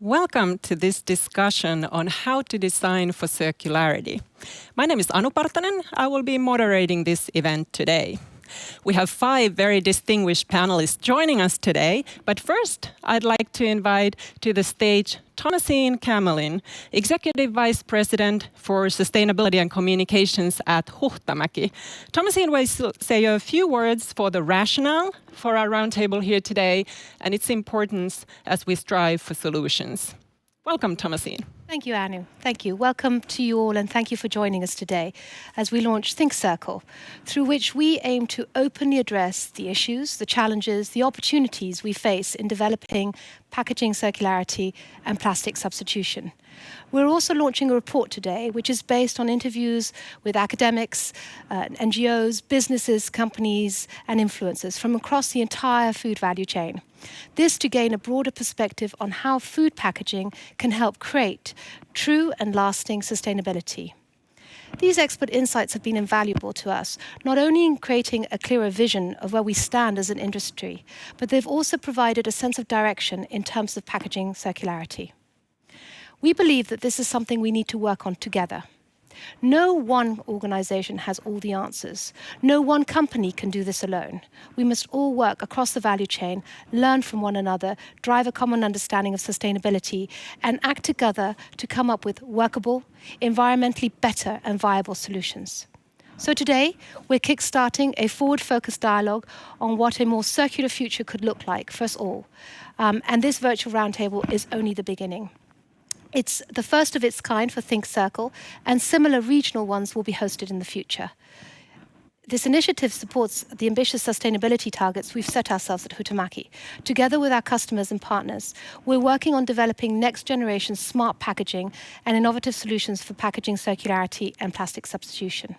Welcome to this discussion on how to design for circularity. My name is Anu Partanen. I will be moderating this event today. We have 5 very distinguished panelists joining us today, but first I'd like to invite to the stage Thomasine Kamelin, Executive Vice President for Sustainability and Communications at Huhtamaki. Thomasine will say a few words for the rationale for our roundtable here today and its importance as we strive for solutions. Welcome, Thomasine. Thank you, Anu. Thank you. Welcome to you all, and thank you for joining us today as we launch Think Circle, through which we aim to openly address the issues, the challenges, the opportunities we face in developing packaging circularity and plastic substitution. We're also launching a report today, which is based on interviews with academics, NGOs, businesses, companies, and influencers from across the entire food value chain. This to gain a broader perspective on how food packaging can help create true and lasting sustainability. These expert insights have been invaluable to us, not only in creating a clearer vision of where we stand as an industry, but they've also provided a sense of direction in terms of packaging circularity. We believe that this is something we need to work on together. No one organization has all the answers. No one company can do this alone. We must all work across the value chain, learn from one another, drive a common understanding of sustainability, and act together to come up with workable, environmentally better and viable solutions. So today, we're kickstarting a forward-focused dialogue on what a more circular future could look like for us all. And this virtual roundtable is only the beginning. It's the first of its kind for Think Circle, and similar regional ones will be hosted in the future. This initiative supports the ambitious sustainability targets we've set ourselves at Huhtamaki. Together with our customers and partners, we're working on developing next-generation smart packaging and innovative solutions for packaging circularity and plastic substitution.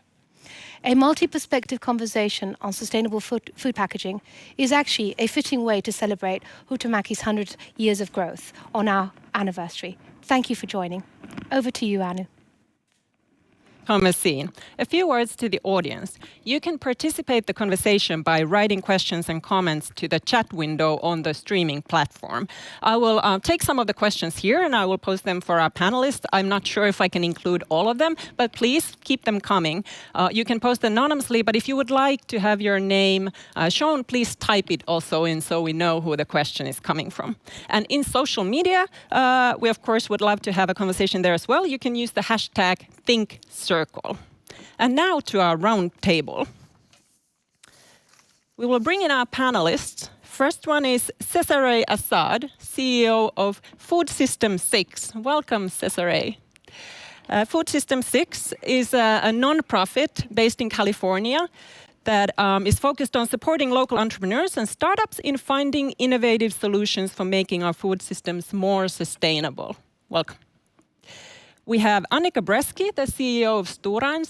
A multi-perspective conversation on sustainable food packaging is actually a fitting way to celebrate Huhtamaki's 100 years of growth on our anniversary. Thank you for joining. Over to you, Anu. Thomasine, a few words to the audience. You can participate in the conversation by writing questions and comments to the chat window on the streaming platform. I will take some of the questions here and I will post them for our panelists. I'm not sure if I can include all of them, but please keep them coming. You can post anonymously, but if you would like to have your name shown, please type it also in so we know who the question is coming from. And in social media, we of course would love to have a conversation there as well. You can use the hashtag #ThinkCircle. And now to our round table. We will bring in our panelists. First one is Caesaré Assad, CEO of Food System 6. Welcome, Caesaré. Food System 6 is a non-profit based in California that is focused on supporting local entrepreneurs and startups in finding innovative solutions for making our food systems more sustainable. Welcome. We have Annica Bresky, the CEO of Stora.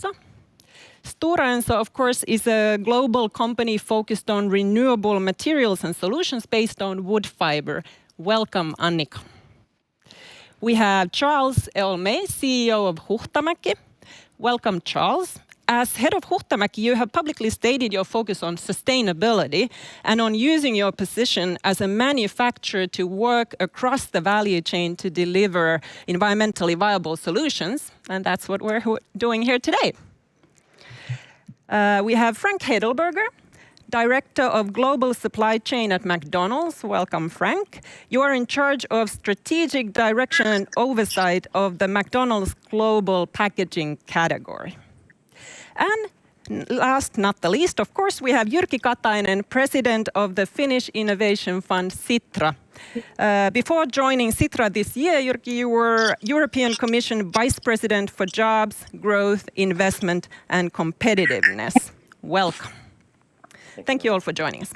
Stora, of course, is a global company focused on renewable materials and solutions based on wood fiber. Welcome, Annica. We have Charles Héaulmé, CEO of Huhtamaki. Welcome, Charles. As head of Huhtamaki, you have publicly stated your focus on sustainability and on using your position as a manufacturer to work across the value chain to deliver environmentally viable solutions. And that's what we're doing here today. We have Frank Heidelberger, Director of Global Supply Chain at McDonald's. Welcome, Frank. You are in charge of strategic direction and oversight of the McDonald's global packaging category. And last not the least, of course, we have Jyrki Katainen, President of the Finnish Innovation Fund, Sitra. Before joining Sitra this year, Jyrki, you were European Commission Vice President for Jobs, Growth, Investment and Competitiveness. Welcome. Thank you all for joining us.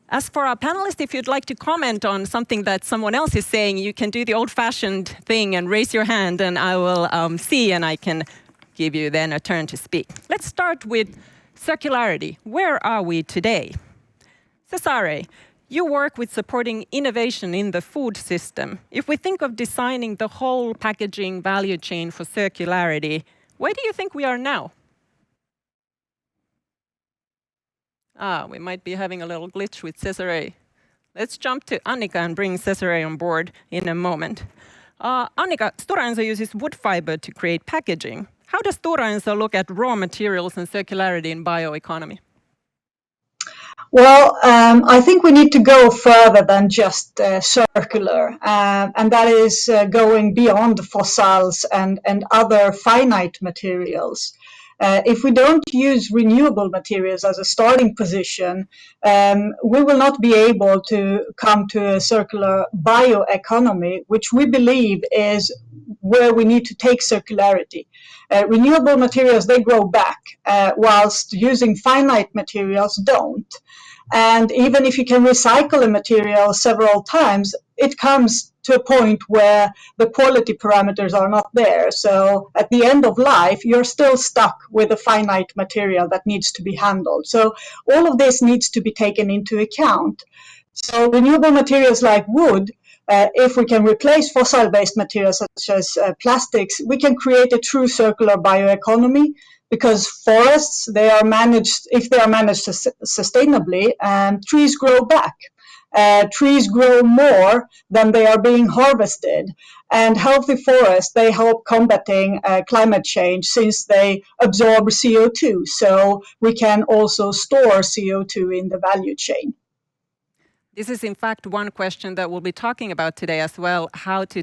As for our panelists, if you'd like to comment on something that someone else is saying, you can do the old-fashioned thing and raise your hand and I will see and I can give you then a turn to speak. Let's start with circularity. Where are we today? Caesaré, you work with supporting innovation in the food system. If we think of designing the whole packaging value chain for circularity, where do you think we are now? We might be having a little glitch with Caesaré. Let's jump to Annica and bring Caesaré on board in a moment. Annica, Stora Enso uses wood fiber to create packaging. How does Stora Enso look at raw materials and circularity in bioeconomy? Well, I think we need to go further than just circular, and that is going beyond fossils and other finite materials. If we don't use renewable materials as a starting position, we will not be able to come to a circular bioeconomy, which we believe is where we need to take circularity. Renewable materials, they grow back, whilst using finite materials don't. And even if you can recycle a material several times, it comes to a point where the quality parameters are not there. So at the end of life, you're still stuck with a finite material that needs to be handled. So all of this needs to be taken into account. So renewable materials like wood, if we can replace fossil-based materials such as plastics, we can create a true circular bioeconomy, because forests, if they are managed sustainably, trees grow back. Trees grow more than they are being harvested. And healthy forests, they help combating climate change since they absorb CO2. So we can also store CO2 in the value chain. This is in fact one question that we'll be talking about today as well, how to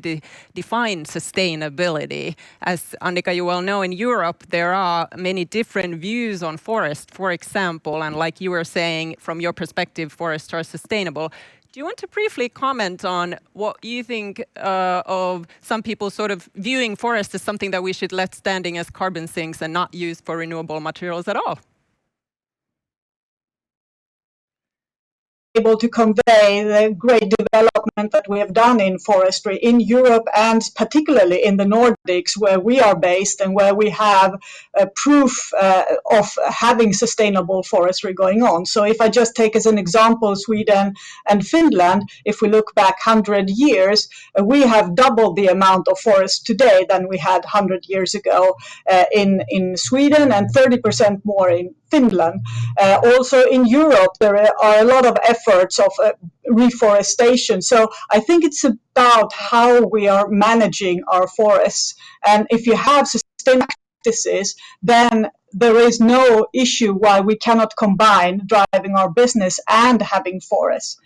define sustainability. As Annica, you well know, in Europe there are many different views on forest, for example, and like you were saying, from your perspective, forests are sustainable. Do you want to briefly comment on what you think of some people sort of viewing forests as something that we should let standing as carbon sinks and not use for renewable materials at all? Able to convey the great development that we have done in forestry in Europe and particularly in the Nordics, where we are based and where we have proof of having sustainable forestry going on. So if I just take as an example Sweden and Finland, if we look back 100 years, we have doubled the amount of forest today than we had 100 years ago in Sweden, and 30% more in Finland. Also in Europe, there are a lot of efforts of reforestation. So I think it's about how we are managing our forests. And if you have sustainable practices, then there is no issue why we cannot combine driving our business and having forests.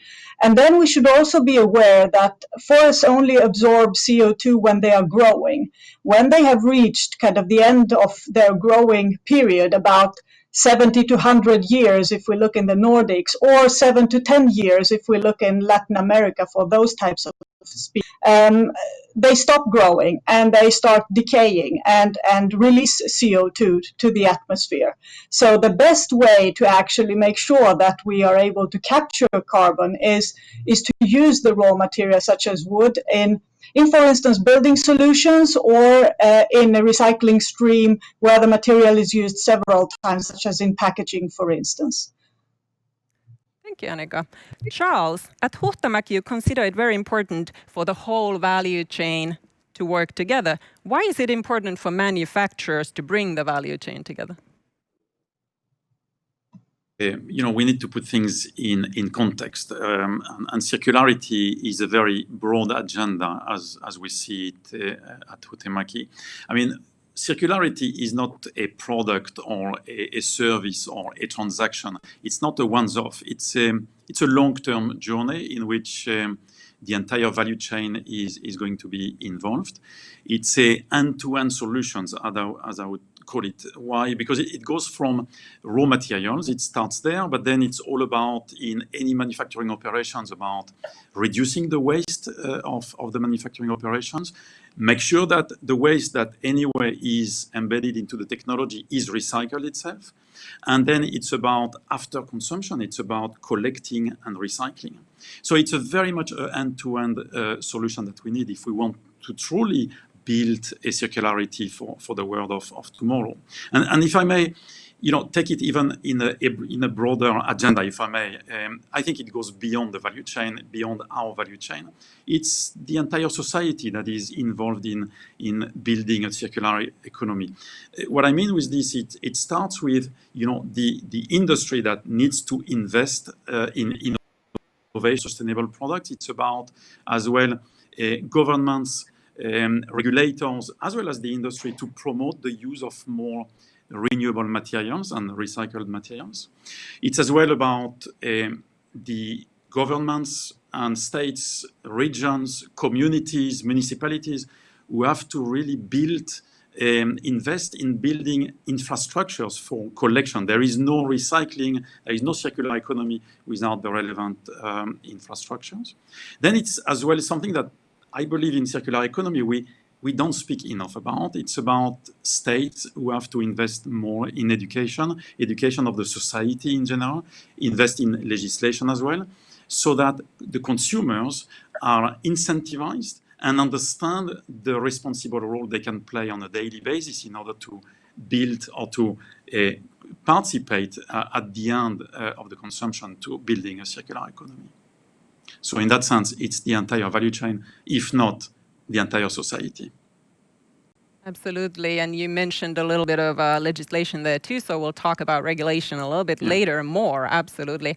And then we should also be aware that forests only absorb CO2 when they are growing. When they have reached kind of the end of their growing period, about 70 to 100 years if we look in the Nordics, or 7 to 10 years if we look in Latin America for those types of species, they stop growing and they start decaying and release CO2 to the atmosphere. So the best way to actually make sure that we are able to capture carbon is to use the raw materials such as wood in, for instance, building solutions, or in a recycling stream where the material is used several times, such as in packaging, for instance. Thank you, Annica. Charles, at Huhtamaki, you consider it very important for the whole value chain to work together. Why is it important for manufacturers to bring the value chain together? We need to put things in context, and circularity is a very broad agenda as we see it at Huhtamaki. I mean, circularity is not a product or a service or a transaction. It's not a once-off. It's a long-term journey in which the entire value chain is going to be involved. It's a end-to-end solutions, as I would call it. Why? Because it goes from raw materials, it starts there, but then it's all about, in any manufacturing operations, about reducing the waste of the manufacturing operations, make sure that the waste that anyway is embedded into the technology is recycled itself. And then it's about after consumption, it's about collecting and recycling. So it's a very much an end-to-end solution that we need if we want to truly build a circularity for the world of tomorrow. And if I may, take it even in a broader agenda, if I may, I think it goes beyond the value chain, beyond our value chain. It's the entire society that is involved in building a circular economy. What I mean with this, it starts with the industry that needs to invest in innovation, sustainable products. It's about as well governments, regulators, as well as the industry to promote the use of more renewable materials and recycled materials. It's as well about the governments and states, regions, communities, municipalities who have to really invest in building infrastructures for collection. There is no recycling, there is no circular economy without the relevant infrastructures. Then it's as well something that I believe in circular economy we don't speak enough about. It's about states who have to invest more in education of the society in general, invest in legislation as well, so that the consumers are incentivized and understand the responsible role they can play on a daily basis in order to build or to participate at the end of the consumption to building a circular economy. So in that sense, it's the entire value chain, if not the entire society. Absolutely, and you mentioned a little bit of legislation there too, so we'll talk about regulation a little bit later more, absolutely.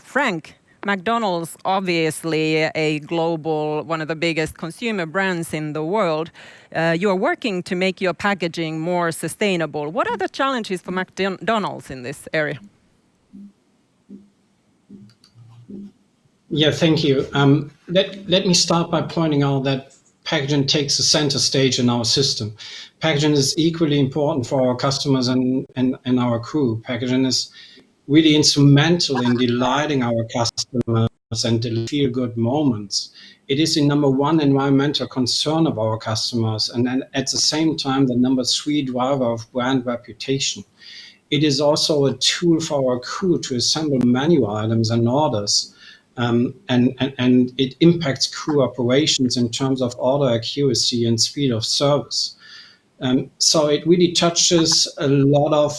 Frank, McDonald's, obviously a global, one of the biggest consumer brands in the world. You are working to make your packaging more sustainable. What are the challenges for McDonald's in this area? Yeah, thank you. Let me start by pointing out that packaging takes a center stage in our system. Packaging is equally important for our customers and our crew. Packaging is really instrumental in delighting our customers and feel-good moments. It is the number one environmental concern of our customers, and then at the same time, the number 3 driver of brand reputation. It is also a tool for our crew to assemble menu items and orders, and it impacts crew operations in terms of order accuracy and speed of service. So it really touches a lot of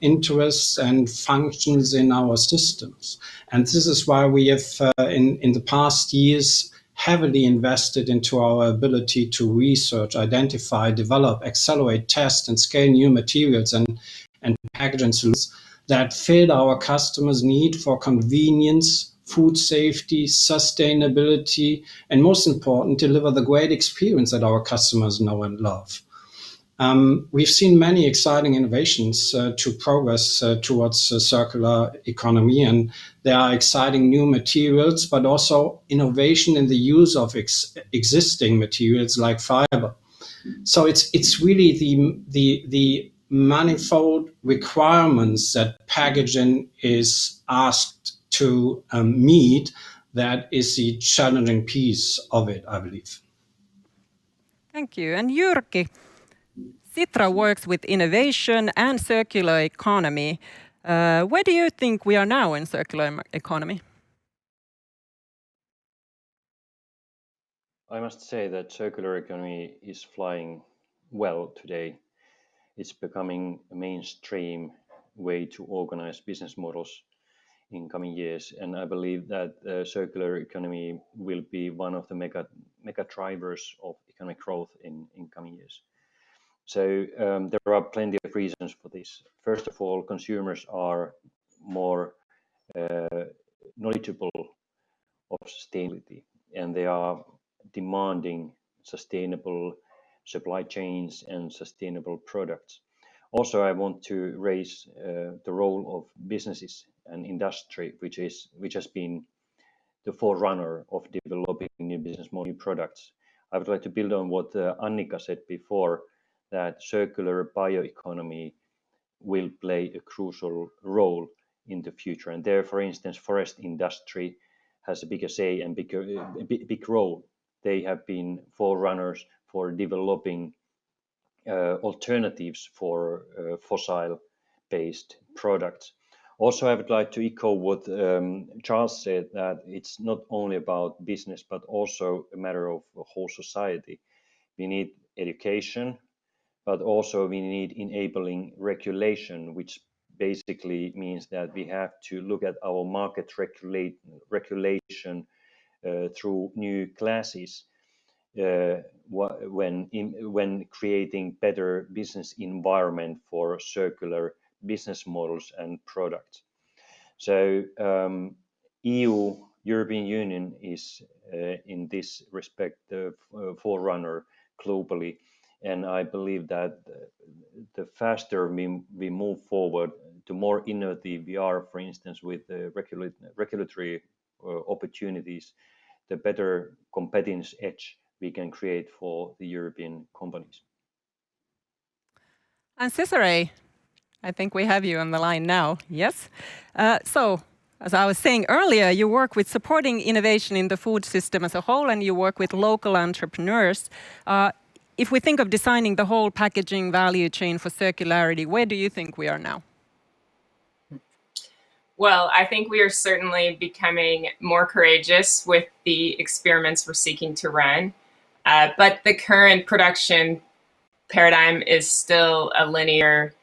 interests and functions in our systems. And this is why we have, in the past years, heavily invested into our ability to research, identify, develop, accelerate, test, and scale new materials and packaging solutions that fit our customers' need for convenience, food safety, sustainability, and most important, deliver the great experience that our customers know and love. We've seen many exciting innovations to progress towards a circular economy, and there are exciting new materials, but also innovation in the use of existing materials like fiber. So it's really the manifold requirements that packaging is asked to meet that is the challenging piece of it, I believe. Thank you. And Jyrki, Sitra works with innovation and circular economy. Where do you think we are now in circular economy? I must say that circular economy is flying well today. It's becoming a mainstream way to organize business models in coming years. And I believe that circular economy will be one of the mega drivers of economic growth in coming years. So there are plenty of reasons for this. First of all, consumers are more knowledgeable of sustainability, and they are demanding sustainable supply chains and sustainable products. Also, I want to raise the role of businesses and industry, which has been the forerunner of developing new business model, new products. I would like to build on what Annica said before, that circular bioeconomy will play a crucial role in the future. And there, for instance, forest industry has a bigger say and big role. They have been forerunners for developing alternatives for fossil-based products. Also, I would like to echo what Charles said, that it's not only about business, but also a matter of a whole society. We need education, but also we need enabling regulation, which basically means that we have to look at our market regulation through new classes when creating better business environment for circular business models and products. So European Union is in this respect the forerunner globally, and I believe that the faster we move forward, the more innovative we are, for instance, with the regulatory opportunities, the better competitive edge we can create for the European companies. And Caesaré, I think we have you on the line now. Yes. So, as I was saying earlier, you work with supporting innovation in the food system as a whole, and you work with local entrepreneurs. If we think of designing the whole packaging value chain for circularity, where do you think we are now? Well, I think we are certainly becoming more courageous with the experiments we're seeking to run. But the current production paradigm is still a linear,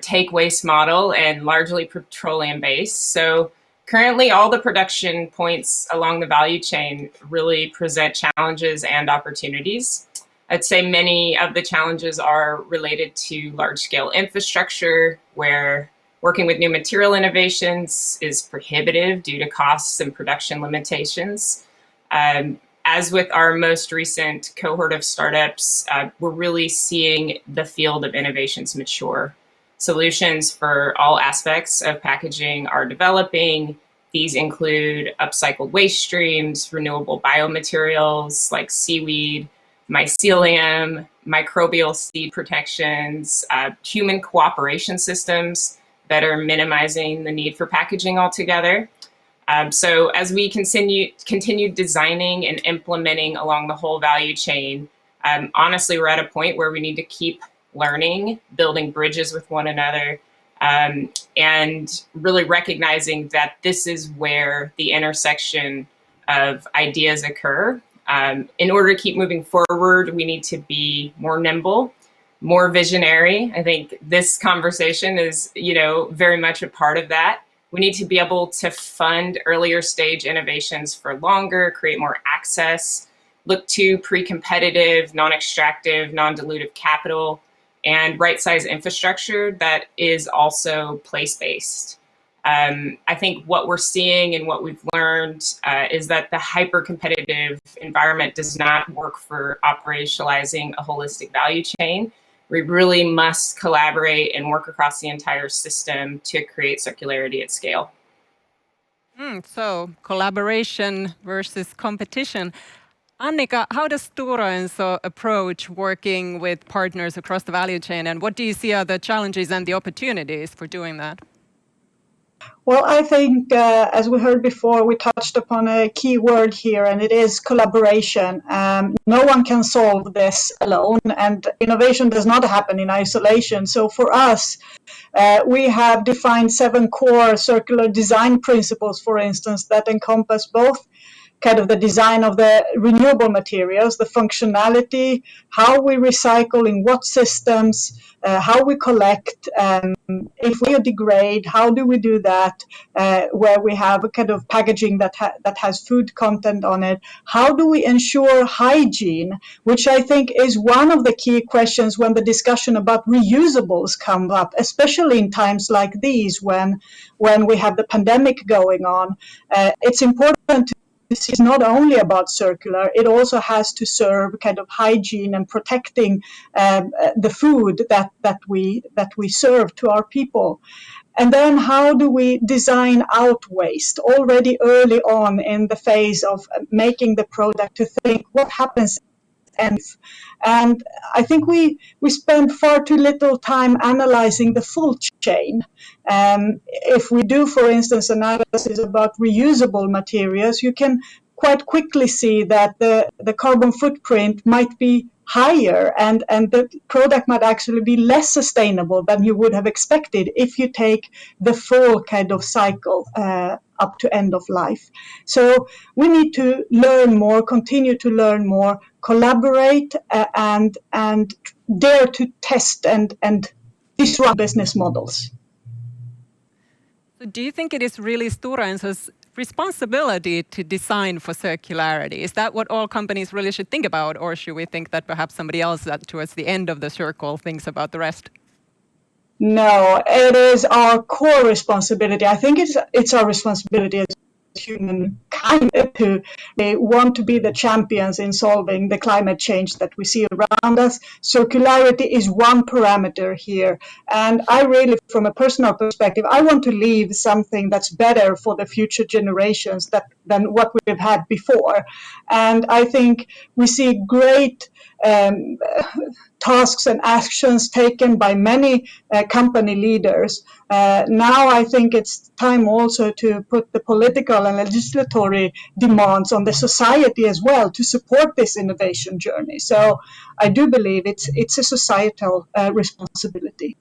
take waste model and largely petroleum based. So currently all the production points along the value chain really present challenges and opportunities. I'd say many of the challenges are related to large scale infrastructure, where working with new material innovations is prohibitive due to costs and production limitations. As with our most recent cohort of startups, we're really seeing the field of innovations mature. Solutions for all aspects of packaging are developing. These include upcycled waste streams, renewable biomaterials like seaweed, mycelium, microbial seed protections, human cooperation systems that are minimizing the need for packaging altogether. So as we continue designing and implementing along the whole value chain, honestly, we're at a point where we need to keep learning, building bridges with one another, and really recognizing that this is where the intersection of ideas occur. In order to keep moving forward, we need to be more nimble, more visionary. I think this conversation is, very much a part of that. We need to be able to fund earlier stage innovations for longer, create more access, look to pre-competitive, non-extractive, non-dilutive capital, and right-size infrastructure that is also place-based. I think what we're seeing and what we've learned is that the hyper-competitive environment does not work for operationalizing a holistic value chain. We really must collaborate and work across the entire system to create circularity at scale. So collaboration versus competition. Annica, how does Stora Enso approach working with partners across the value chain, and what do you see are the challenges and the opportunities for doing that? Well, I think, as we heard before, we touched upon a key word here, and it is collaboration. No one can solve this alone, and innovation does not happen in isolation. So for us, we have defined 7 core circular design principles, for instance, that encompass both kind of the design of the renewable materials, the functionality, how we recycle, in what systems, how we collect, if we degrade, how do we do that, where we have a kind of packaging that has food content on it, how do we ensure hygiene, which I think is one of the key questions when the discussion about reusables come up, especially in times like these when we have the pandemic going on. It's important to this is not only about circular, it also has to serve kind of hygiene and protecting the food that we serve to our people. And then how do we design out waste already early on in the phase of making the product, to think what happens. And I think we spend far too little time analyzing the full chain. If we do, for instance, analysis about reusable materials, you can quite quickly see that the carbon footprint might be higher and the product might actually be less sustainable than you would have expected if you take the full kind of cycle up to end of life. So we need to learn more, continue to learn more, collaborate and dare to test and disrupt business models. So do you think it is really Stora Enso's responsibility to design for circularity? Is that what all companies really should think about, or should we think that perhaps somebody else that towards the end of the circle thinks about the rest? No, it is our core responsibility. I think it's our responsibility as humankind to want to be the champions in solving the climate change that we see around us. Circularity is one parameter here. And I really, from a personal perspective, I want to leave something that's better for the future generations than what we've had before. And I think we see great tasks and actions taken by many company leaders. Now I think it's time also to put the political and legislatory demands on the society as well to support this innovation journey. So I do believe it's a societal responsibility.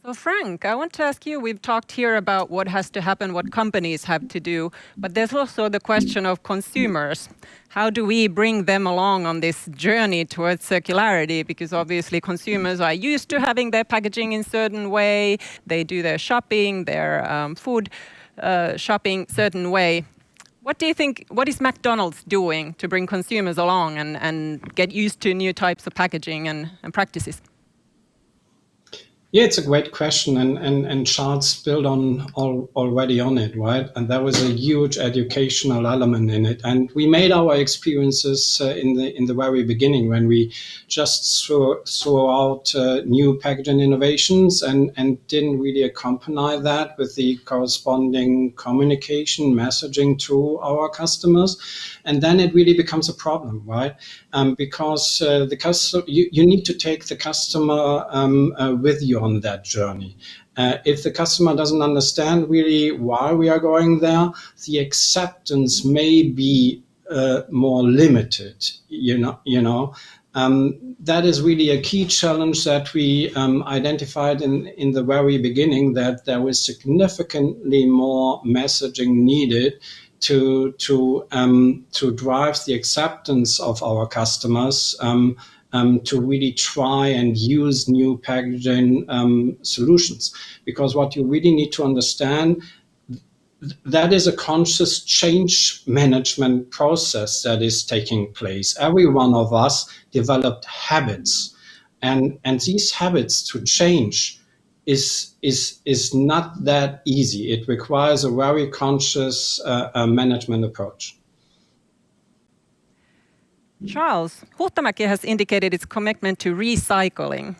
So Frank, I want to ask you, we've talked here about what has to happen, what companies have to do, but there's also the question of consumers. How do we bring them along on this journey towards circularity? Because obviously consumers are used to having their packaging in a certain way, they do their shopping, their food shopping certain way. What do you think, what is McDonald's doing to bring consumers along and get used to new types of packaging and practices? Yeah, it's a great question, and Charles built already on it, right? And there was a huge educational element in it, and we made our experiences in the very beginning when we just threw out new packaging innovations and didn't really accompany that with the corresponding communication messaging to our customers, and then it really becomes a problem, right? Because the customer, you need to take the customer with you on that journey. If the customer doesn't understand really why we are going there, the acceptance may be more limited. That is really a key challenge that we identified in the very beginning, that there was significantly more messaging needed to drive the acceptance of our customers to really try and use new packaging solutions. Because what you really need to understand, that is a conscious change management process that is taking place. Every one of us developed habits, and these habits to change is not that easy. It requires a very conscious management approach. Charles, Huhtamaki has indicated its commitment to recycling.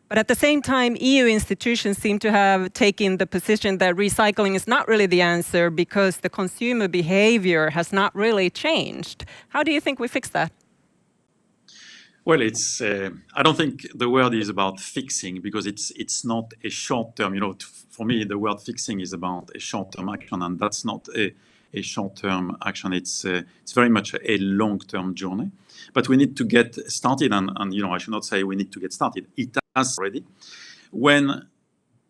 But at the same time, EU institutions seem to have taken the position that recycling is not really the answer because the consumer behavior has not really changed. How do you think we fix that? Well, it's. I don't think the word is about fixing, because it's not a short term. For me, the word fixing is about a short term action, and that's not a short term action. It's very much a long term journey. But we need to get started, and I should not say we need to get started. It has already. When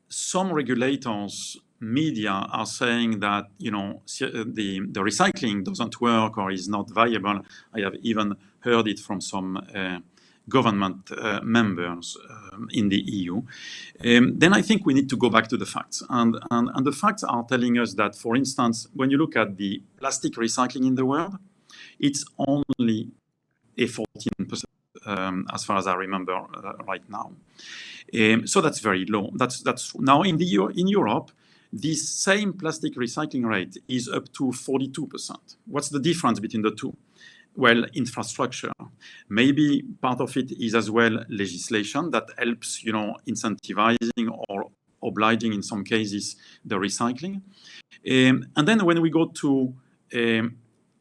some regulators, media are saying that the recycling doesn't work or is not viable, I have even heard it from some government members in the EU, then I think we need to go back to the facts. And the facts are telling us that, for instance, when you look at the plastic recycling in the world, it's only a 14%, as far as I remember right now. So that's very low. That's now in Europe, this same plastic recycling rate is up to 42%. What's the difference between the two? Well, infrastructure. Maybe part of it is as well legislation that helps, incentivizing or obliging in some cases the recycling. And then when we go to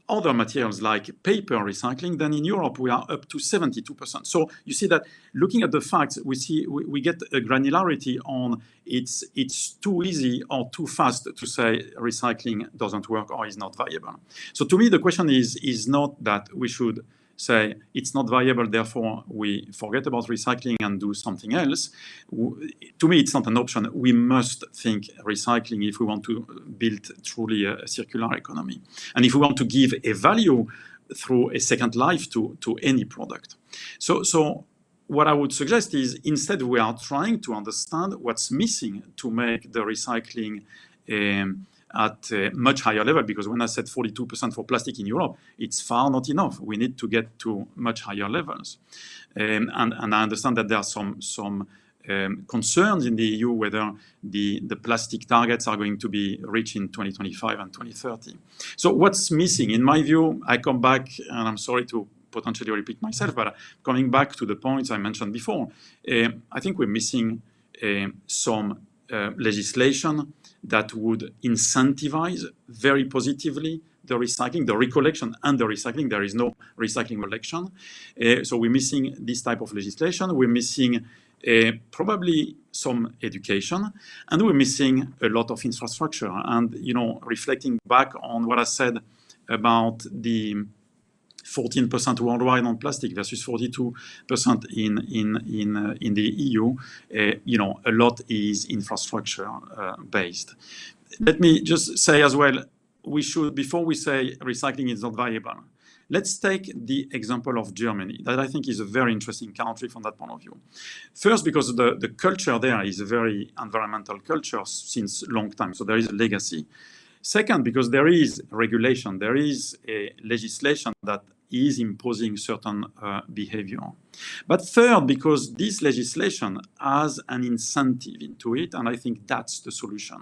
other materials like paper recycling, then in Europe we are up to 72%. So you see that looking at the facts, we get a granularity on it's too easy or too fast to say recycling doesn't work or is not viable. So to me, the question is not that we should say it's not viable, therefore we forget about recycling and do something else. To me, it's not an option. We must think recycling if we want to build truly a circular economy. And if we want to give a value through a second life to any product. So what I would suggest is instead we are trying to understand what's missing to make the recycling at a much higher level, because when I said 42% for plastic in Europe, it's far not enough. We need to get to much higher levels. And I understand that there are some concerns in the EU whether the plastic targets are going to be reached in 2025 and 2030. So what's missing? In my view, I come back, and I'm sorry to potentially repeat myself, but coming back to the points I mentioned before, I think we're missing some legislation that would incentivize very positively the recycling, the recollection and the recycling. There is no recycling collection. So we're missing this type of legislation. We're missing probably some education, and we're missing a lot of infrastructure. And, reflecting back on what I said about the 14% worldwide on plastic versus 42% in the EU, a lot is infrastructure based. Let me just say as well, we should, before we say recycling is not viable, let's take the example of Germany, that I think is a very interesting country from that point of view. First, because the culture there is a very environmental culture since a long time, so there is a legacy. Second, because there is regulation, there is a legislation that is imposing certain behavior. But third, because this legislation has an incentive into it, and I think that's the solution.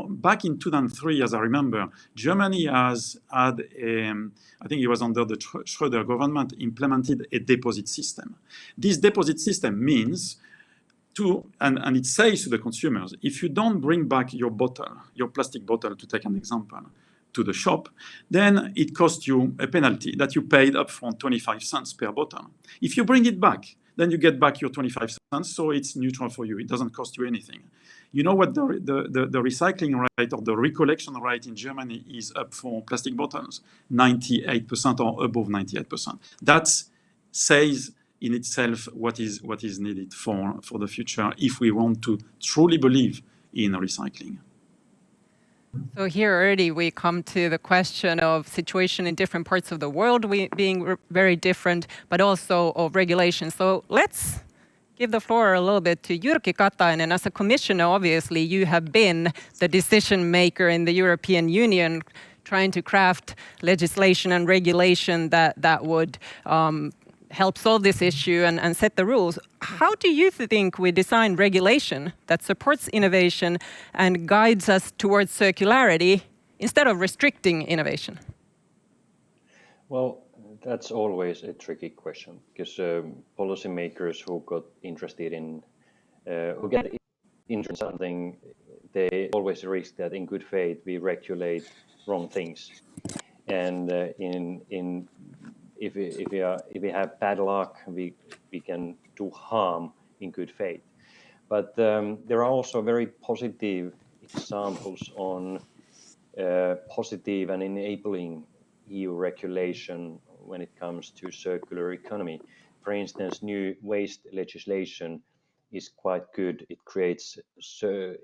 Back in 2003, as I remember, Germany has had, I think it was under the Schröder government, implemented a deposit system. This deposit system means and it says to the consumers, if you don't bring back your bottle, your plastic bottle, to take an example, to the shop, then it costs you a penalty that you paid up front 25 cents per bottle. If you bring it back, then you get back your 25 cents, so it's neutral for you. It doesn't cost you anything. You know what the recycling rate or the recollection rate in Germany is up for plastic bottles? 98% or above 98%. That says in itself what is needed for the future if we want to truly believe in recycling. So here already we come to the question of situation in different parts of the world being very different, but also of regulation. So let's give the floor a little bit to Jyrki Katainen. As a commissioner, obviously, you have been the decision maker in the European Union trying to craft legislation and regulation that would help solve this issue and set the rules. How do you think we design regulation that supports innovation and guides us towards circularity instead of restricting innovation? Well, that's always a tricky question because policymakers who got interested in, who get interested in something, they always risk that in good faith we regulate wrong things, and if we have bad luck, we can do harm in good faith. But there are also very positive examples on positive and enabling EU regulation when it comes to circular economy. For instance, new waste legislation is quite good. It creates a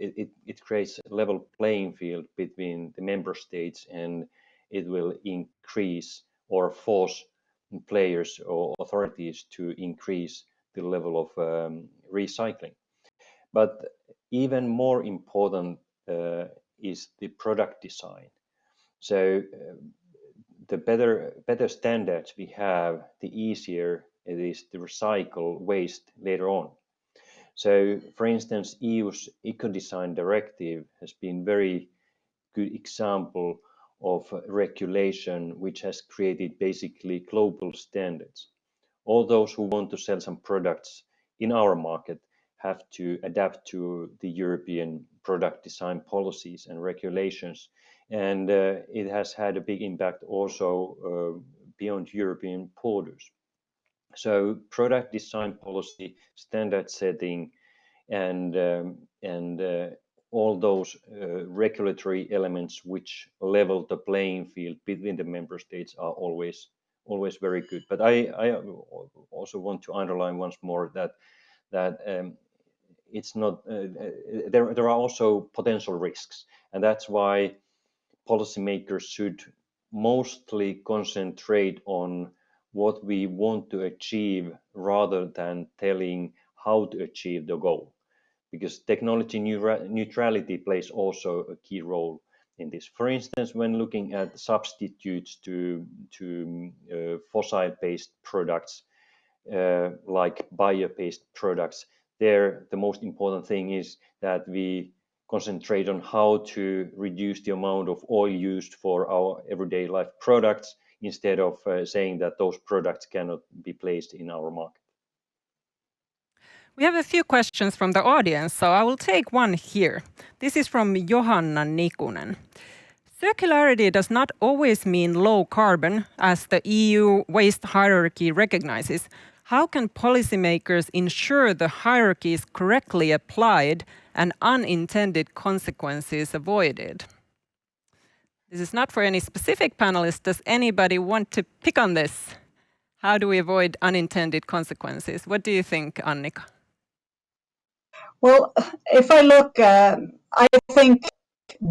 level playing field between the member states, and it will increase or force players or authorities to increase the level of recycling. But even more important is the product design. So the better standards we have, the easier it is to recycle waste later on. So, for instance, EU's eco-design directive has been very good example of regulation which has created basically global standards. All those who want to sell some products in our market have to adapt to the European product design policies and regulations, and it has had a big impact also beyond European borders. So product design policy, standard setting, and all those regulatory elements which level the playing field between the member states are always very good. But I also want to underline once more that it's not there are also potential risks, and that's why policymakers should mostly concentrate on what we want to achieve rather than telling how to achieve the goal, because technology neutrality plays also a key role in this. For instance, when looking at substitutes to fossil-based products like bio-based products, there the most important thing is that we concentrate on how to reduce the amount of oil used for our everyday life products instead of saying that those products cannot be placed in our market. We have a few questions from the audience, so I will take one here. This is from Johanna Nikunen. Circularity does not always mean low carbon, as the EU waste hierarchy recognizes. How can policymakers ensure the hierarchy is correctly applied and unintended consequences avoided? This is not for any specific panelists. Does anybody want to pick on this? How do we avoid unintended consequences? What do you think, Annica? Well, if I look, I think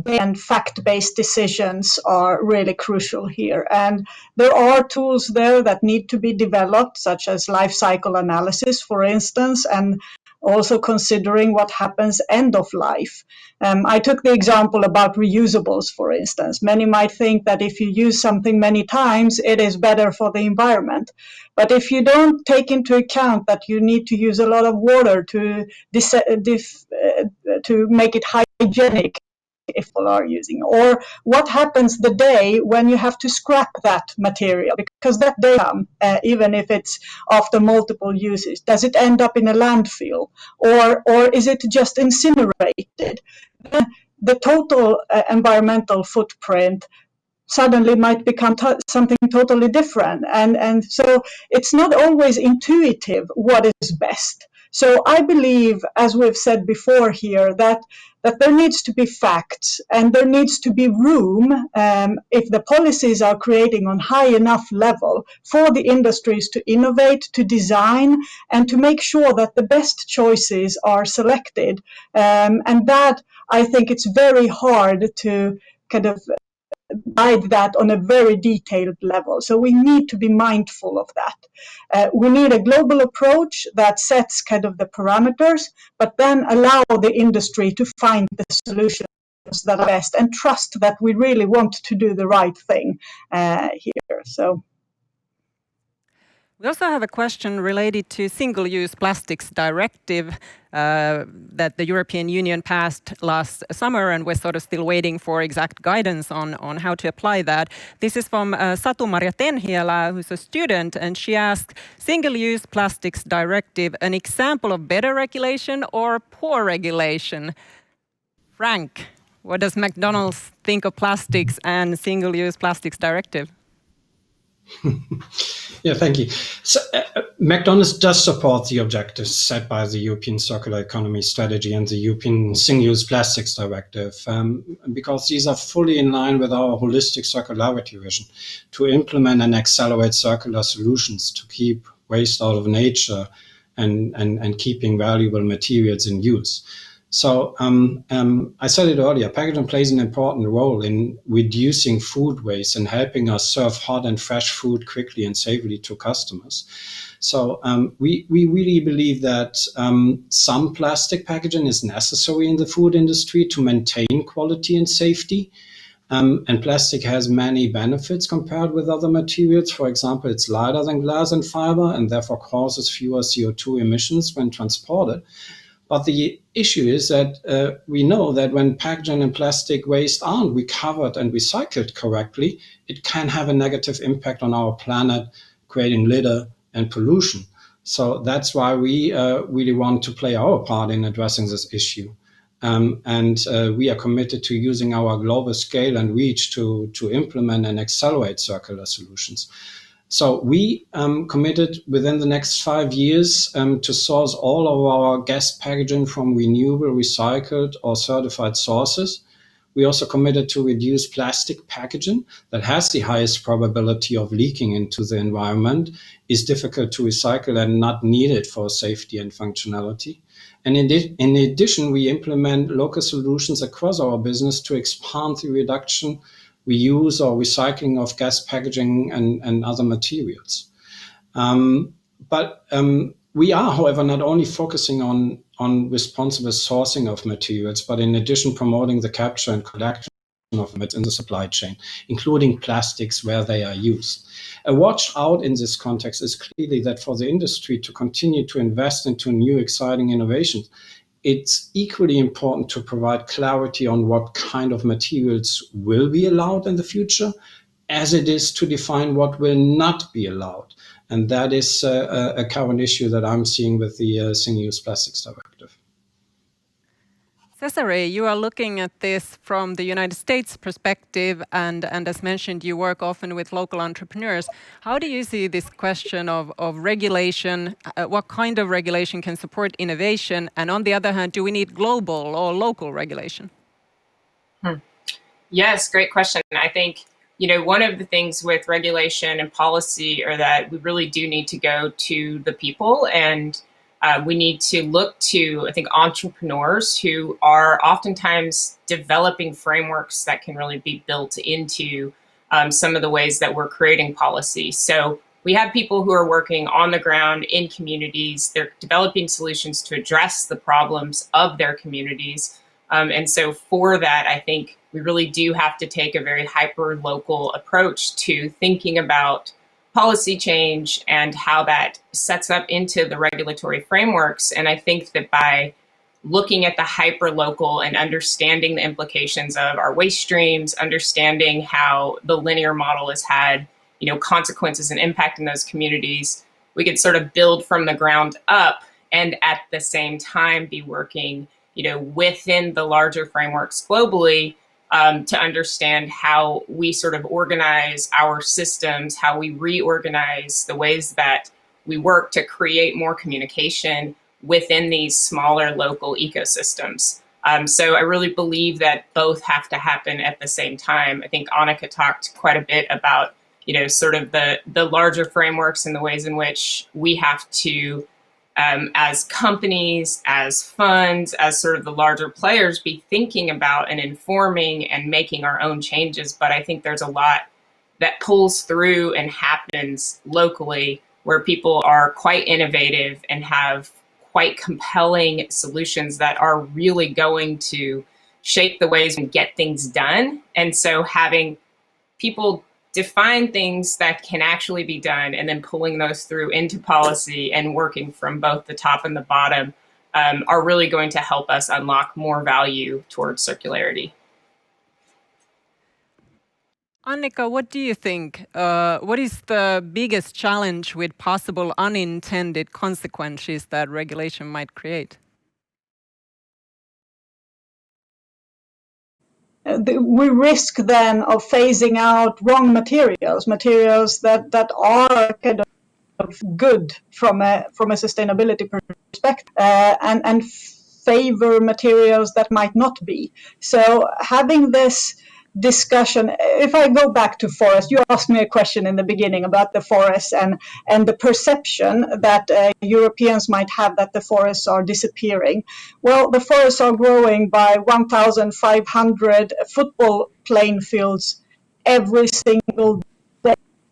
and fact-based decisions are really crucial here. And there are tools there that need to be developed, such as life cycle analysis, for instance, and also considering what happens end of life. I took the example about reusables, for instance. Many might think that if you use something many times, it is better for the environment. But if you don't take into account that you need to use a lot of water to make it hygienic, if people are using, or what happens the day when you have to scrap that material, because that day even if it's after multiple uses, does it end up in a landfill, or is it just incinerated? The total environmental footprint suddenly might become something totally different, and so it's not always intuitive what is best. So I believe, as we've said before here, that there needs to be facts and there needs to be room, if the policies are creating on high enough level, for the industries to innovate, to design, and to make sure that the best choices are selected. And that, I think it's very hard to kind of guide that on a very detailed level. So we need to be mindful of that. We need a global approach that sets kind of the parameters, but then allow the industry to find the solutions that are best, and trust that we really want to do the right thing here. So. We also have a question related to Single-Use Plastics Directive that the European Union passed last summer, and we're sort of still waiting for exact guidance on how to apply that. This is from Satu-Maria Tenhielä, who's a student, and she asked, Single-Use Plastics Directive, an example of better regulation or poor regulation? Frank, what does McDonald's think of plastics and Single-Use Plastics Directive? Yeah, thank you. So, McDonald's does support the objectives set by the European Circular Economy Strategy and the European Single-Use Plastics Directive, because these are fully in line with our holistic circularity vision to implement and accelerate circular solutions to keep waste out of nature and keeping valuable materials in use. So I said it earlier, packaging plays an important role in reducing food waste and helping us serve hot and fresh food quickly and safely to customers. So we really believe that some plastic packaging is necessary in the food industry to maintain quality and safety. And plastic has many benefits compared with other materials. For example, it's lighter than glass and fiber and therefore causes fewer CO2 emissions when transported. But the issue is that we know that when packaging and plastic waste aren't recovered and recycled correctly, it can have a negative impact on our planet, creating litter and pollution. So that's why we really want to play our part in addressing this issue. And we are committed to using our global scale and reach to implement and accelerate circular solutions. So we committed within the next 5 years to source all of our gas packaging from renewable, recycled or certified sources. We also committed to reduce plastic packaging that has the highest probability of leaking into the environment, is difficult to recycle and not needed for safety and functionality. And in addition, we implement local solutions across our business to expand the reduction, reuse or recycling of gas packaging and other materials. But we are, however, not only focusing on responsible sourcing of materials, but in addition promoting the capture and collection of it in the supply chain, including plastics where they are used. A watch out in this context is clearly that for the industry to continue to invest into new exciting innovations, it's equally important to provide clarity on what kind of materials will be allowed in the future, as it is to define what will not be allowed. And that is a current issue that I'm seeing with the Single-Use Plastics Directive. Caesaré, you are looking at this from the United States perspective, and as mentioned, you work often with local entrepreneurs. How do you see this question of regulation? What kind of regulation can support innovation? And on the other hand, do we need global or local regulation? Yes, great question. I think, one of the things with regulation and policy are that we really do need to go to the people, and we need to look to, I think, entrepreneurs who are oftentimes developing frameworks that can really be built into some of the ways that we're creating policy. So we have people who are working on the ground in communities. They're developing solutions to address the problems of their communities. And so for that, I think we really do have to take a very hyper-local approach to thinking about policy change and how that sets up into the regulatory frameworks. And I think that by looking at the hyper-local and understanding the implications of our waste streams, understanding how the linear model has had, consequences and impact in those communities, we could sort of build from the ground up and at the same time be working, within the larger frameworks globally, to understand how we sort of organize our systems, how we reorganize the ways that we work to create more communication within these smaller local ecosystems. So I really believe that both have to happen at the same time. I think Annica talked quite a bit about, sort of the larger frameworks and the ways in which we have to, as companies, as funds, as sort of the larger players, be thinking about and informing and making our own changes. But I think there's a lot that pulls through and happens locally where people are quite innovative and have quite compelling solutions that are really going to shape the ways we get things done. And so having people define things that can actually be done and then pulling those through into policy and working from both the top and the bottom are really going to help us unlock more value towards circularity. Annica, what do you think? What is the biggest challenge with possible unintended consequences that regulation might create? We risk then of phasing out wrong materials that are kind of good from a sustainability perspective, and favor materials that might not be. So having this discussion, if I go back to forest, you asked me a question in the beginning about the forests and the perception that Europeans might have that the forests are disappearing. Well, the forests are growing by 1,500 football playing fields every single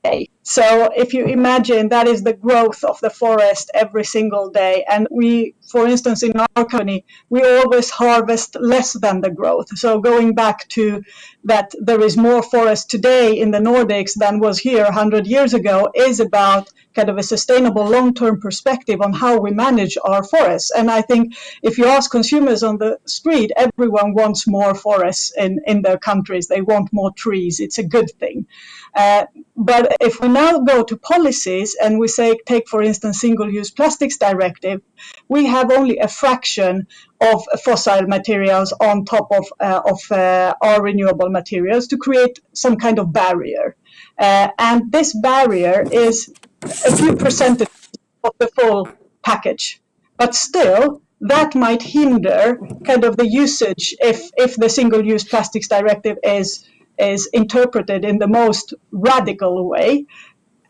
day. So if you imagine that is the growth of the forest every single day, and we, for instance, in our company, we always harvest less than the growth. So going back to that there is more forest today in the Nordics than was here 100 years ago is about kind of a sustainable long-term perspective on how we manage our forests. And I think if you ask consumers on the street, everyone wants more forests in their countries. They want more trees. It's a good thing. But if we now go to policies and we say, take for instance, Single-Use Plastics Directive, we have only a fraction of fossil materials on top of our renewable materials to create some kind of barrier. And this barrier is a few percentage of the full package. But still, that might hinder kind of the usage if the Single-Use Plastics Directive is interpreted in the most radical way,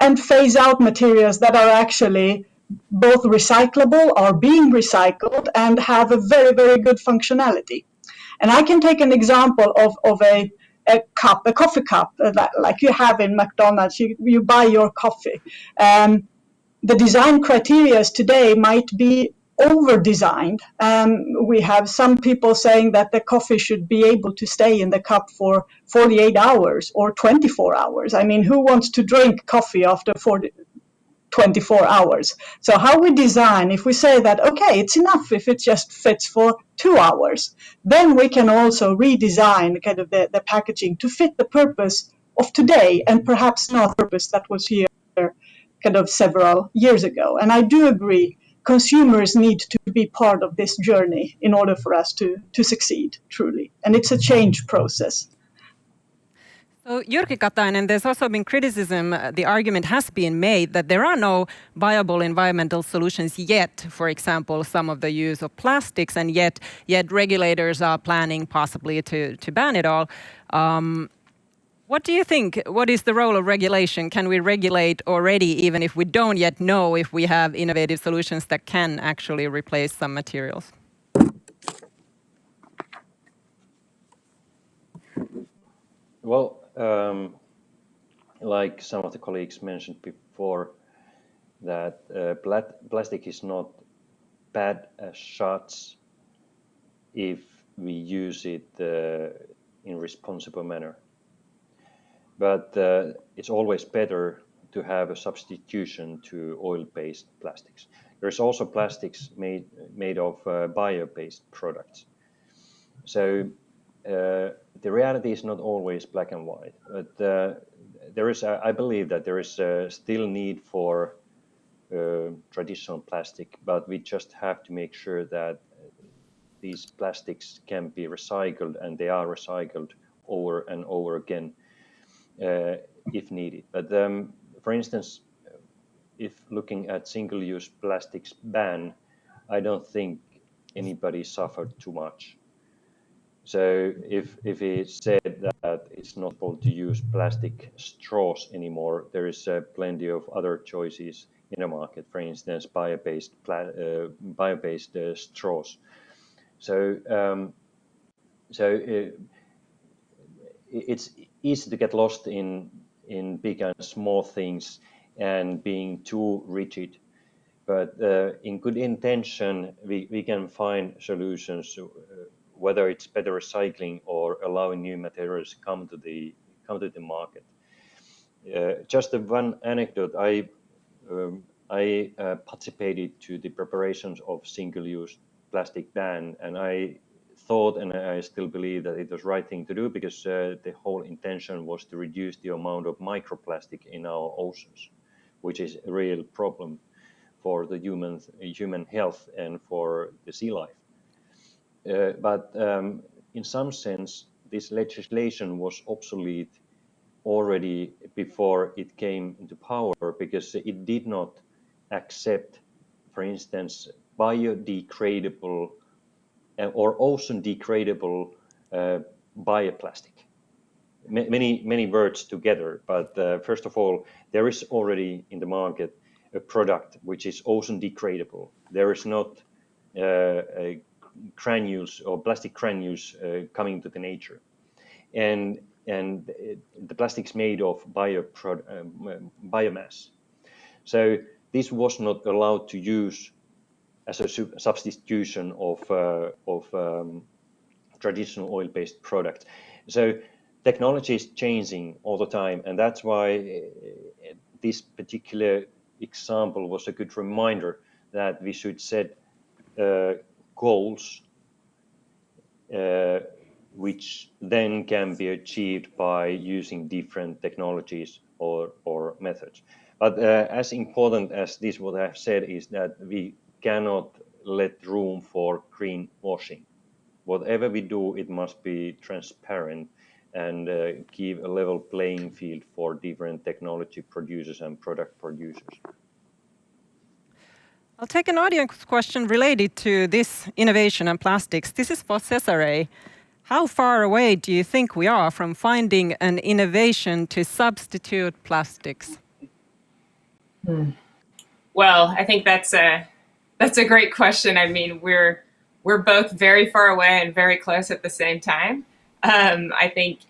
and phase out materials that are actually both recyclable, are being recycled, and have a very, very good functionality. And I can take an example of a coffee cup, like you have in McDonald's. You buy your coffee. The design criteria today might be over-designed. We have some people saying that the coffee should be able to stay in the cup for 48 hours or 24 hours. I mean, who wants to drink coffee after 24 hours? So how we design, if we say that, okay, it's enough if it just fits for 2 hours, then we can also redesign kind of the packaging to fit the purpose of today and perhaps not the purpose that was here kind of several years ago. And I do agree, consumers need to be part of this journey in order for us to succeed truly. And it's a change process. So, Jyrki Katainen, there's also been criticism, the argument has been made that there are no viable environmental solutions yet, for example, some of the use of plastics, and yet regulators are planning possibly to ban it all. What do you think? What is the role of regulation? Can we regulate already, even if we don't yet know if we have innovative solutions that can actually replace some materials? Well, like some of the colleagues mentioned before, that plastic is not bad as such if we use it in responsible manner. But it's always better to have a substitution to oil-based plastics. There's also plastics made of bio-based products. So the reality is not always black and white, but there is, I believe that there is still need for traditional plastic, but we just have to make sure that these plastics can be recycled, and they are recycled over and over again if needed. But for instance, if looking at single-use plastics ban, I don't think anybody suffered too much. So if it said that it's not possible to use plastic straws anymore, there is plenty of other choices in the market. For instance, bio-based straws. So it's easy to get lost in big and small things and being too rigid. But in good intention, we can find solutions. Whether it's better recycling or allowing new materials to come to the market. Just one anecdote: I participated to the preparations of single-use plastic ban, and I thought, and I still believe, that it was the right thing to do, because the whole intention was to reduce the amount of microplastic in our oceans, which is a real problem for the human health and for the sea life. But in some sense, this legislation was obsolete already before it came into power, because it did not accept, for instance, biodegradable or ocean degradable bioplastic. Many words together, but first of all, there is already in the market a product which is ocean degradable. There is not granules or plastic granules coming to the nature, and the plastics made of biomass. So this was not allowed to use as a substitution of traditional oil-based products. So technology is changing all the time, and that's why this particular example was a good reminder that we should set goals which then can be achieved by using different technologies or methods. But as important as this, what I've said, is that we cannot let room for greenwashing. Whatever we do, it must be transparent and give a level playing field for different technology producers and product producers. I'll take an audience question related to this innovation and plastics. This is for Caesaré. How far away do you think we are from finding an innovation to substitute plastics? Well, I think that's a great question. I mean, we're both very far away and very close at the same time. I think,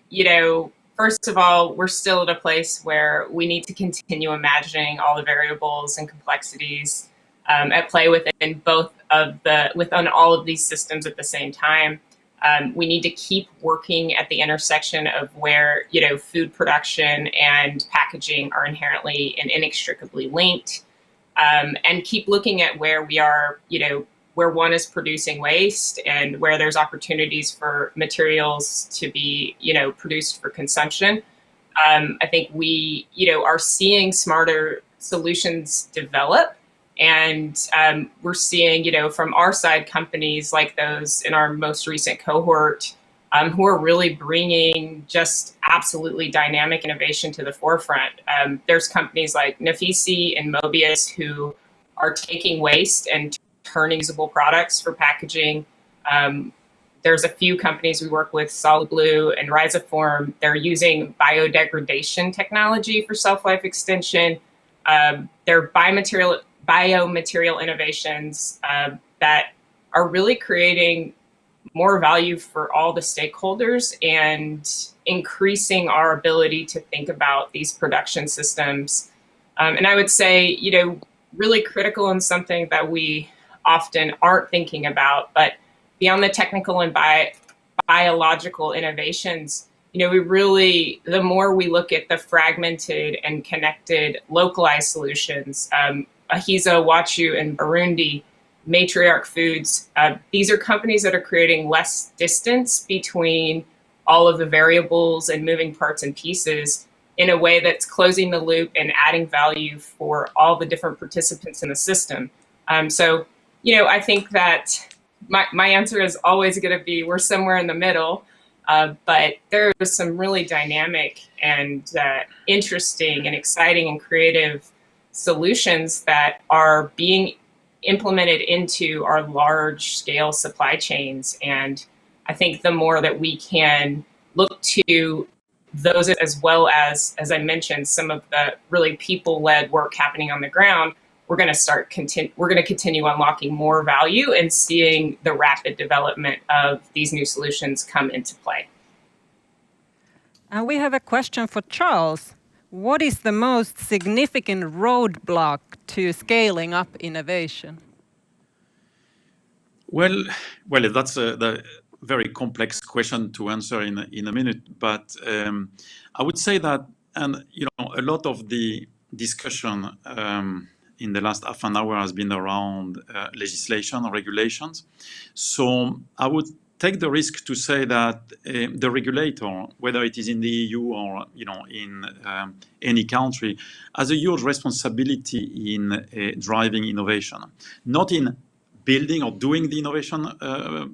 first of all, we're still at a place where we need to continue imagining all the variables and complexities at play within within all of these systems at the same time. We need to keep working at the intersection of where, food production and packaging are inherently and inextricably linked, and keep looking at where we are, where one is producing waste and where there's opportunities for materials to be, produced for consumption. I think we, are seeing smarter solutions develop. And we're seeing, from our side, companies like those in our most recent cohort who are really bringing just absolutely dynamic innovation to the forefront. There's companies like Nafisi and Mobius who are taking waste and turning usable products for packaging. There's a few companies we work with, Solid Blue and Rhizoform. They're using biodegradation technology for shelf-life extension. They're biomaterial innovations that are really creating more value for all the stakeholders and increasing our ability to think about these production systems. And I would say, really critical and something that we often aren't thinking about, but beyond the technical and biological innovations, the more we look at the fragmented and connected localized solutions, Ahiza, Wachu, and Burundi, Matriarch Foods, these are companies that are creating less distance between all of the variables and moving parts and pieces in a way that's closing the loop and adding value for all the different participants in the system. So, I think that my answer is always going to be we're somewhere in the middle, but there are some really dynamic and interesting and exciting and creative solutions that are being implemented into our large-scale supply chains. And I think the more that we can look to those, as well as I mentioned, some of the really people-led work happening on the ground, we're going to continue unlocking more value and seeing the rapid development of these new solutions come into play. And we have a question for Charles. What is the most significant roadblock to scaling up innovation? Well, that's a very complex question to answer in a minute, but I would say that, and a lot of the discussion in the last half an hour has been around legislation or regulations. So I would take the risk to say that the regulator, whether it is in the EU or in any country, has a huge responsibility in driving innovation, not in building or doing the innovation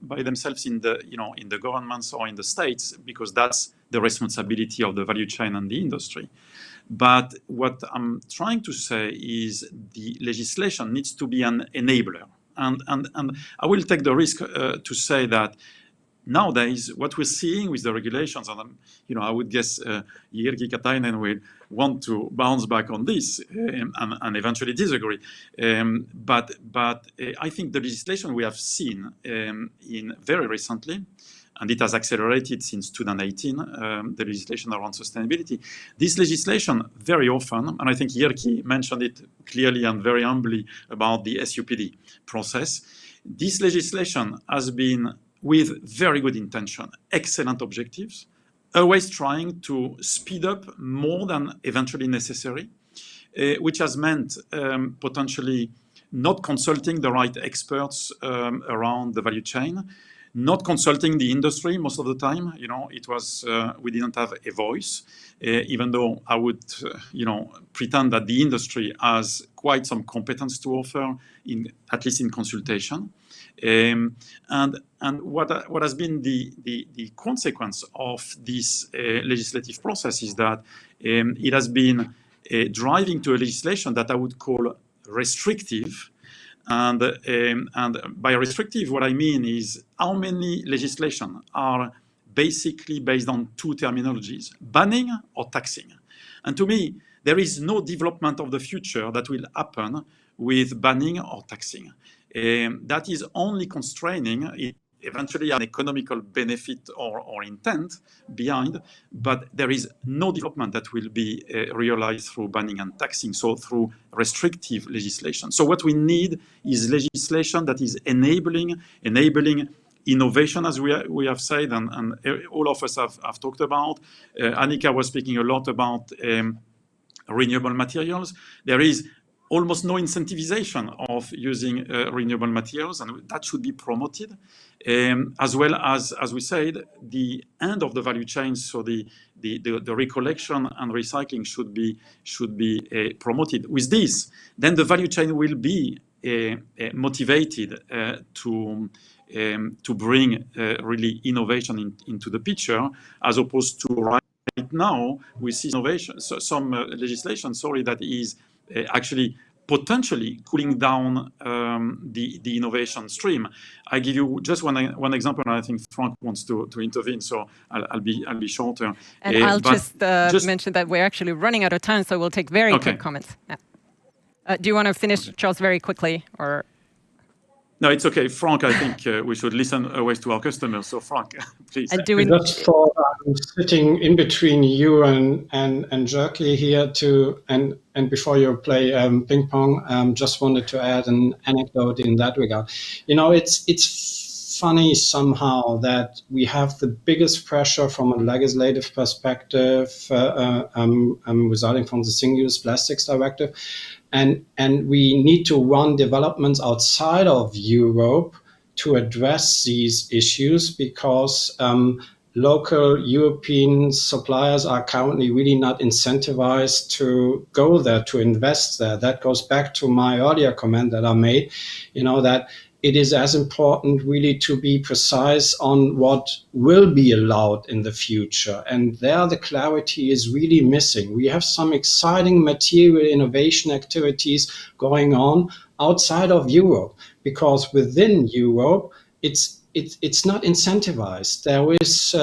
by themselves in the governments or in the states, because that's the responsibility of the value chain and the industry. But what I'm trying to say is the legislation needs to be an enabler. And I will take the risk to say that nowadays, what we're seeing with the regulations, and I would guess Jyrki Katainen will want to bounce back on this and eventually disagree. But I think the legislation we have seen in very recently, and it has accelerated since 2018, the legislation around sustainability. This legislation very often, and I think Jyrki mentioned it clearly and very humbly about the SUPD process, this legislation has been with very good intention, excellent objectives, always trying to speed up more than eventually necessary, which has meant potentially not consulting the right experts around the value chain, not consulting the industry most of the time. It was, we didn't have a voice, even though I would, pretend that the industry has quite some competence to offer, at least in consultation. And what has been the consequence of this legislative process is that it has been driving to a legislation that I would call restrictive. And by restrictive, what I mean is how many legislation are basically based on two terminologies, banning or taxing. And to me, there is no development of the future that will happen with banning or taxing. That is only constraining eventually an economical benefit or intent behind, but there is no development that will be realized through banning and taxing, so through restrictive legislation. So what we need is legislation that is enabling innovation, as we have said, and all of us have talked about. Annica was speaking a lot about renewable materials. There is almost no incentivization of using renewable materials, and that should be promoted, as well as we said, the end of the value chain. So the recollection and recycling should be promoted. With this, then the value chain will be motivated to bring really innovation into the picture, as opposed to right now we see innovation, so some legislation, that is actually potentially cooling down the innovation stream. I give you just one example, and I think Frank wants to intervene, so I'll be shorter. And I'll just mention that we're actually running out of time, so we'll take very quick comments. Yeah. Do you want to finish, Charles, very quickly, or? No, it's okay. Frank, I think we should listen always to our customers. So Frank, please. I just thought I'm sitting in between you and Jerky here and before you play ping pong, just wanted to add an anecdote in that regard. You know, it's funny somehow that we have the biggest pressure from a legislative perspective resulting from the Single-Use Plastics Directive. And we need to run developments outside of Europe to address these issues, because local European suppliers are currently really not incentivized to go there, to invest there. That goes back to my earlier comment that I made, that it is as important really to be precise on what will be allowed in the future. And there the clarity is really missing. We have some exciting material innovation activities going on outside of Europe, because within Europe, it's not incentivized. There is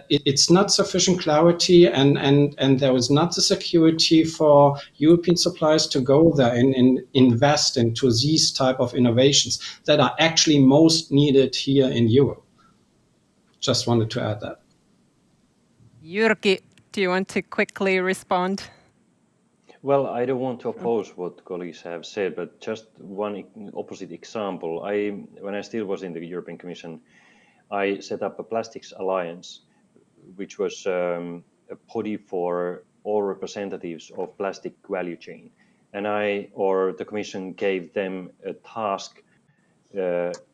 it's not sufficient clarity, and there is not the security for European suppliers to go there and invest into these type of innovations that are actually most needed here in Europe. Just wanted to add that. Jyrki, do you want to quickly respond? Well, I don't want to oppose what colleagues have said, but just one opposite example. When I still was in the European Commission, I set up a Plastics Alliance, which was a body for all representatives of plastic value chain. And the Commission gave them a task,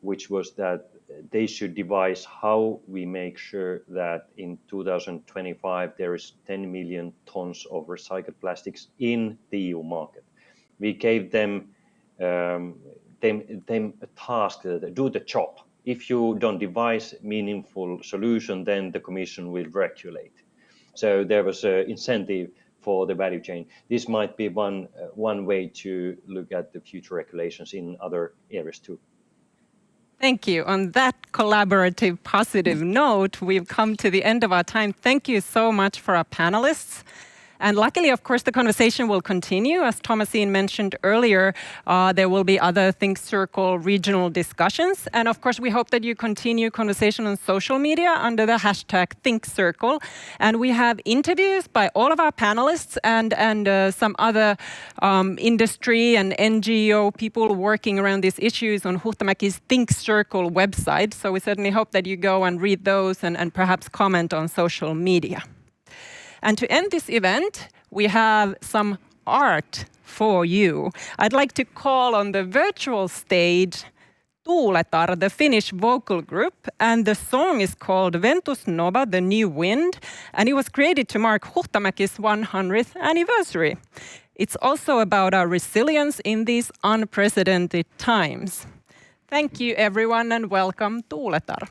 which was that they should devise how we make sure that in 2025 there is 10 million tons of recycled plastics in the EU market. We gave them a task to do the job. If you don't devise meaningful solution, then the Commission will regulate. So there was an incentive for the value chain. This might be one way to look at the future regulations in other areas too. Thank you. On that collaborative, positive note, we've come to the end of our time. Thank you so much for our panelists. And luckily, of course, the conversation will continue. As Thomasine mentioned earlier, there will be other Think Circle regional discussions. And of course, we hope that you continue conversation on social media under the hashtag ThinkCircle. And we have interviews by all of our panelists and some other industry and NGO people working around these issues on Huhtamaki's Think Circle website. So we certainly hope that you go and read those and perhaps comment on social media. And to end this event, we have some art for you. I'd like to call on the virtual stage Tuuletar, the Finnish vocal group, and the song is called Ventus Nova, the New Wind, and it was created to mark Huhtamaki's 100th anniversary. It's also about our resilience in these unprecedented times. Thank you, everyone, and welcome Tuuletar.